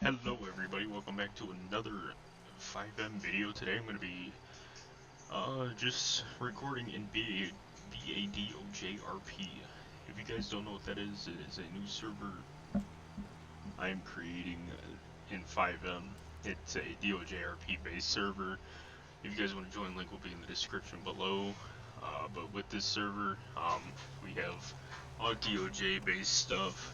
Hello everybody, welcome back to another FiveM video. Today I'm going to be just recording in BADOJRP. If you guys don't know what that is, it is a new server I am creating in FiveM. It's a DOJRP based server. If you guys want to join, link will be in the description below. But with this server, we have all DOJ based stuff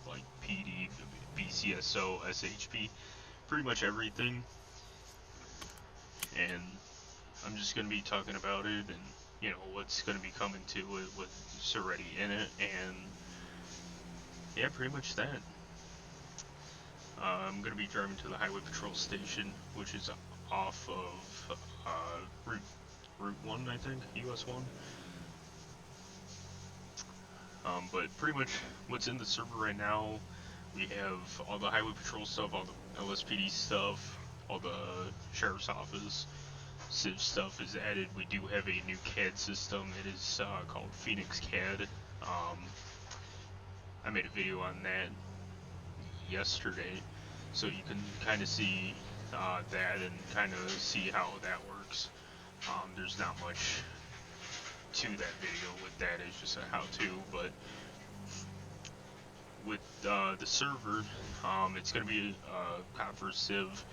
like PD, BCSO, SHP, pretty much everything, and I'm just going to be talking about it and what's going to be coming to it, what's already in it, and yeah, pretty much that. I'm going to be driving to the highway patrol station, which is off of Route 1, I think, US 1. But pretty much what's in the server right now, we have all the highway patrol stuff, all the LSPD stuff, all the sheriff's office, Civ stuff is added. We do have a new CAD system. It is called Phoenix CAD. I made a video on that yesterday, so you can kind of see that and kind of see how that works. There's not much to that video with that. It's just a how-to, but with the server, it's going to be Copper Civ.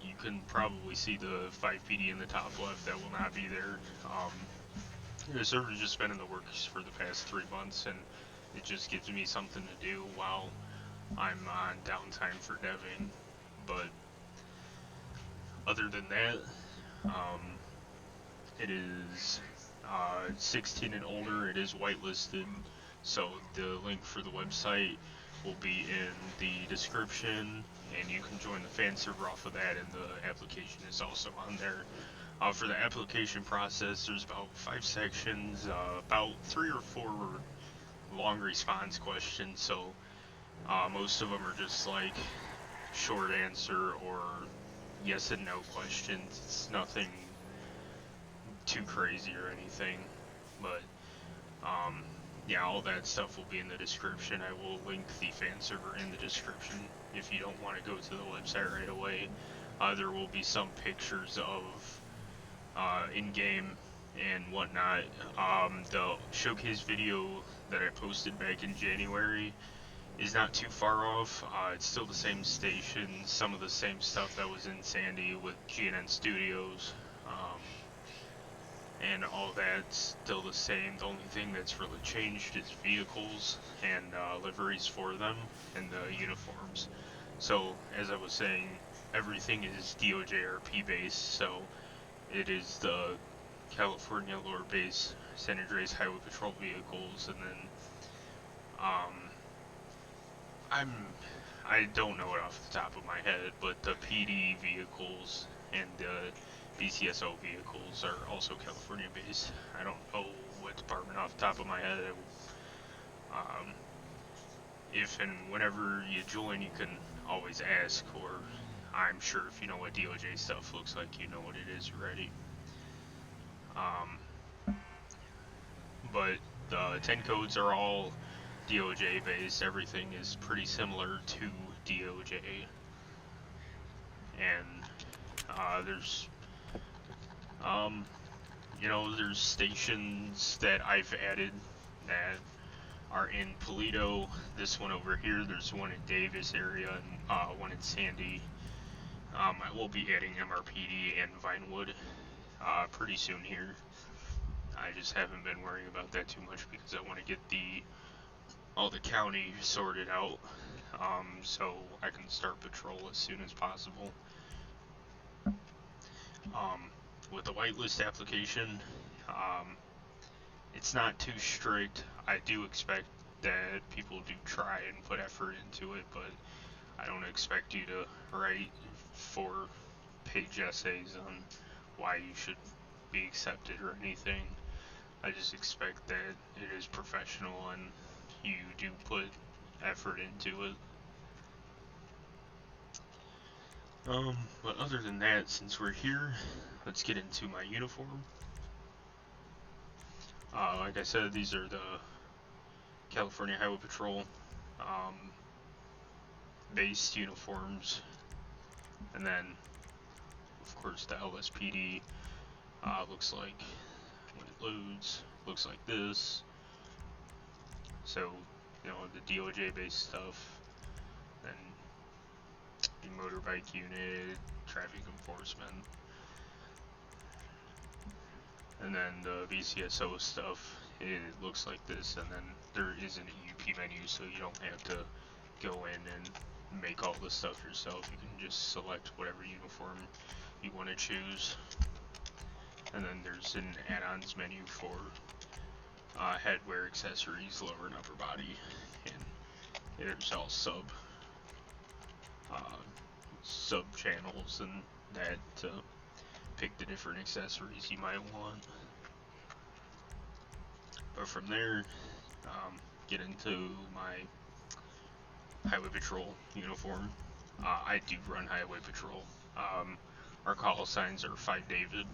You can probably see the 5PD in the top left. That will not be there. The server's just been in the works for the past 3 months, and it just gives me something to do while I'm on downtime for deving. But other than that, it is 16 and older. It is whitelisted, so the link for the website will be in the description, and you can join the fan server off of that, and the application is also on there. For the application process, there's about 5 sections, about 3 or 4 long response questions, so most of them are just like short answer or yes and no questions. It's nothing too crazy or anything, but yeah, all that stuff will be in the description. I will link the fan server in the description if you don't want to go to the website right away. There will be some pictures of in-game and whatnot. The showcase video that I posted back in January is not too far off. It's still the same station, some of the same stuff that was in Sandy with GNN Studios, and all that's still the same. The only thing that's really changed is vehicles and liveries for them and the uniforms. So, as I was saying, everything is DOJRP based, so it is the California lore based San Andreas Highway Patrol vehicles, and then I don't know it off the top of my head, but the PD vehicles and the BCSO vehicles are also California based. I don't know what department off the top of my head. If and whenever you join, you can always ask, or I'm sure if you know what DOJ stuff looks like, you know what it is already. But the 10 codes are all DOJ based. Everything is pretty similar to DOJ, and there's there's stations that I've added that are in Toledo. This one over here, there's one in Davis area and one in Sandy. I will be adding MRPD and Vinewood pretty soon here. I just haven't been worrying about that too much because I want to get all the county sorted out, so I can start patrol as soon as possible. With the whitelist application, it's not too strict. I do expect that people do try and put effort into it, but I don't expect you to write 4-page essays on why you should be accepted or anything. I just expect that it is professional and you do put effort into it. But other than that, since we're here, let's get into my uniform. Like I said, these are the California Highway Patrol. based uniforms, and then of course the LSPD looks like when it loads, looks like this. So, you know, the DOJ based stuff, then the motorbike unit, traffic enforcement, and then the BCSO stuff, it looks like this, and then there is an EUP menu, so you don't have to go in and make all this stuff yourself. You can just select whatever uniform you want to choose. And then there's an add-ons menu for headwear, accessories, lower and upper body, and there's all sub channels and that to pick the different accessories you might want. But from there, get into my highway patrol uniform. I do run highway patrol. Our call signs are 5 David,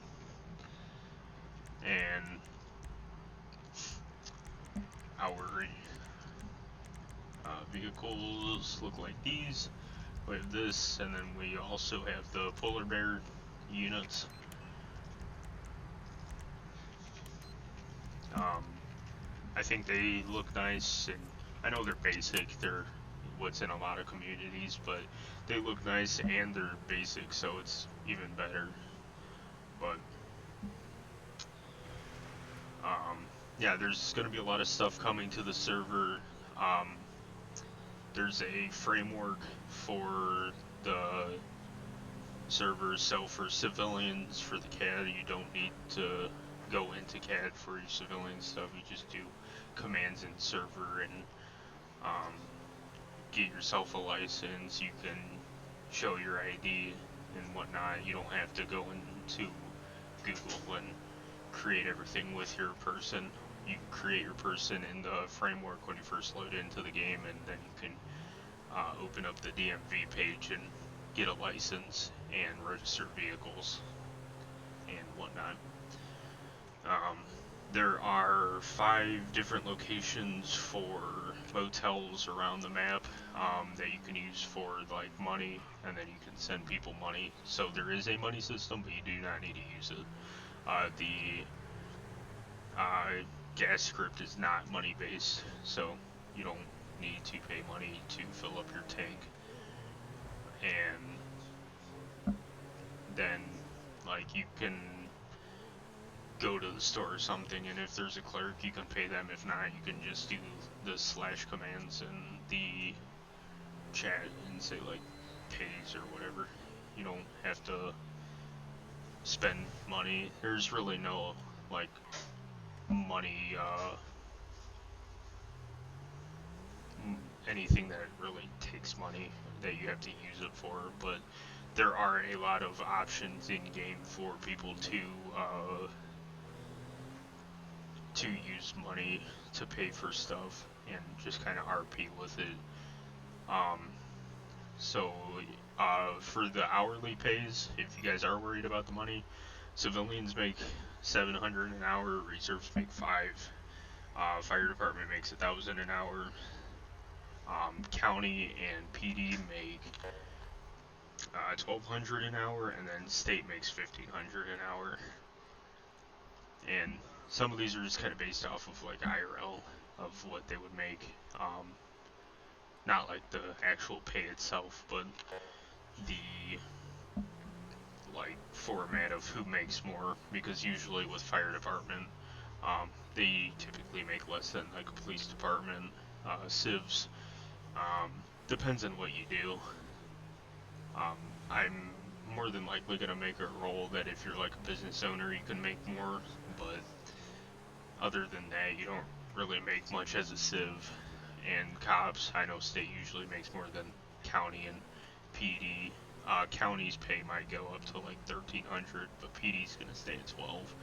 and our vehicles look like these. We have this, and then we also have the polar bear units. I think they look nice, and I know they're basic. They're what's in a lot of communities, but they look nice and they're basic, so it's even better. But yeah, there's going to be a lot of stuff coming to the server. There's a framework for the servers, so for civilians, for the CAD, you don't need to go into CAD for your civilian stuff. You just do commands in server and get yourself a license. You can show your ID and whatnot. You don't have to go into Google and create everything with your person. You create your person in the framework when you first load into the game, and then you can open up the DMV page and get a license and register vehicles and whatnot. There are 5 different locations for motels around the map that you can use for like money, and then you can send people money. So there is a money system, but you do not need to use it. The gas script is not money based, so you don't need to pay money to fill up your tank. And then like you can go to the store or something, and if there's a clerk you can pay them. If not, you can just do the slash commands in the chat and say like pays or whatever. You don't have to spend money. There's really no like money anything that really takes money that you have to use it for, but there are a lot of options in game for people to use money to pay for stuff and just kind of RP with it. So for the hourly pays, if you guys are worried about the money, civilians make $700 an hour, reserves make $5, fire department makes $1,000 an hour, county and PD make $1,200 an hour, and then state makes $1,500 an hour. And some of these are just kind of based off of like IRL of what they would make, not like the actual pay itself, but the like format of who makes more, because usually with fire department, they typically make less than like a police department, civs, depends on what you do. I'm more than likely gonna make a role that if you're like a business owner, you can make more, but other than that, you don't really make much as a civ. And cops, I know state usually makes more than county and PD. County's pay might go up to like $1,300, but PD's gonna stay at 12,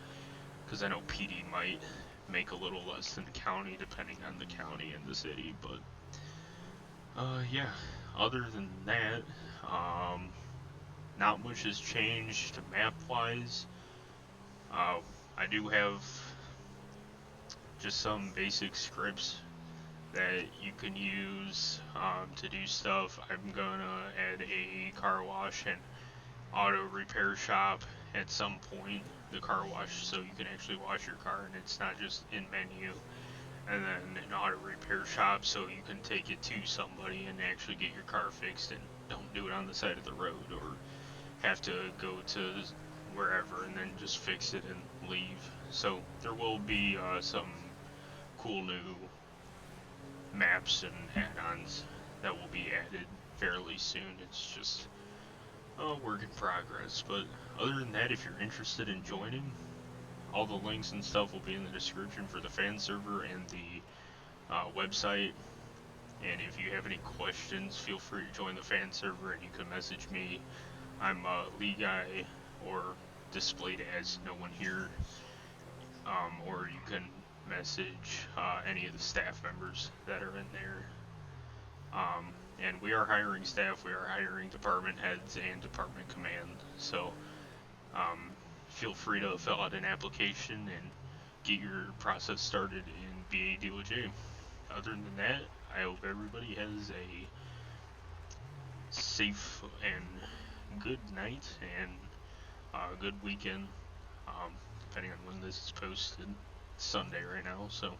because I know PD might make a little less than county depending on the county and the city. But yeah, other than that, not much has changed map wise. I do have just some basic scripts that you can use to do stuff. I'm gonna add a car wash and auto repair shop at some point. The car wash, so you can actually wash your car and it's not just in menu. And then an auto repair shop, so you can take it to somebody and actually get your car fixed and don't do it on the side of the road or have to go to wherever and then just fix it and leave. So there will be some cool new maps and add-ons that will be added fairly soon. It's just a work in progress, but other than that, if you're interested in joining, all the links and stuff will be in the description for the fan server and the website. And if you have any questions, feel free to join the fan server and you can message me. I'm Lee Guy or displayed as no one here, or you can message any of the staff members that are in there. And we are hiring staff, we are hiring department heads and department command, so feel free to fill out an application and get your process started in BADOJRP. Other than that, I hope everybody has a safe and good night and a good weekend, depending on when this is posted. It's Sunday right now, so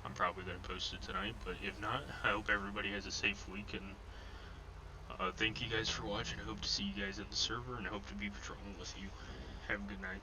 I'm probably going to post it tonight, but if not, I hope everybody has a safe week, and thank you guys for watching. I hope to see you guys in the server, and I hope to be patrolling with you. Have a good night.